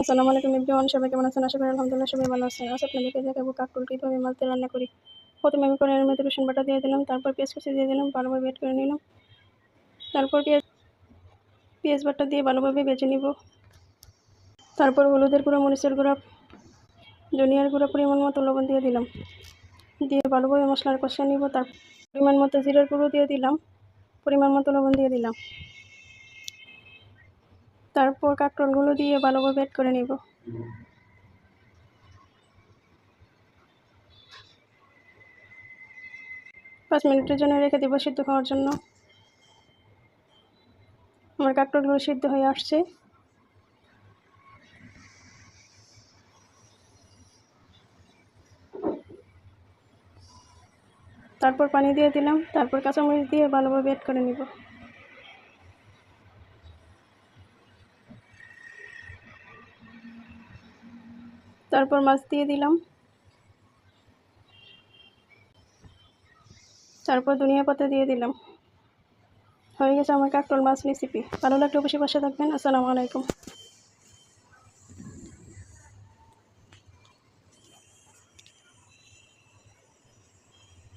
আসসালামু আলাইকুম এভরিওয়ান, সবাই কেমন আছেন? আশা করি আলহামদুলিল্লাহ সবাই ভালো আছেন। আজ আপনাদেরকে দেখাবো কাকরোল কীভাবে মাছ দিয়ে রান্না করি। প্রথমে আমি কড়াইয়ের মধ্যে রসুন বাটা দিয়ে দিলাম, তারপর পেঁয়াজ কুচি দিয়ে দিলাম, ভালোভাবে বেট করে নিলাম। তারপর পেঁয়াজ বাটা দিয়ে ভালোভাবে বেজে নিব। তারপর হলুদের গুঁড়া, মরিচের গুঁড়া, ধনিয়ার গুঁড়া, পরিমাণ মতো লবণ দিয়ে দিলাম। দিয়ে ভালোভাবে মশলার কষিয়ে নিব। তার পরিমাণ মতো জিরার গুঁড়ো দিয়ে দিলাম, পরিমাণ মতো লবণ দিয়ে দিলাম। তারপর কাঁকরোলগুলো দিয়ে ভালোভাবে বেট করে নিব। 5 মিনিটের জন্য রেখে দেবো সিদ্ধ হওয়ার জন্য। আমার কাঁকরোলগুলো সিদ্ধ হয়ে আসছে। তারপর পানি দিয়ে দিলাম, তারপর কাঁচামরিচ দিয়ে ভালোভাবে বেট করে নিব। তারপর মাছ দিয়ে দিলাম, তারপর ধনিয়া পাতা দিয়ে দিলাম। হয়ে গেছে আমার কাঁকরোল মাছ রেসিপি। ভালো লাগলে অবশ্যই পাশে থাকবেন। আসসালামু আলাইকুম।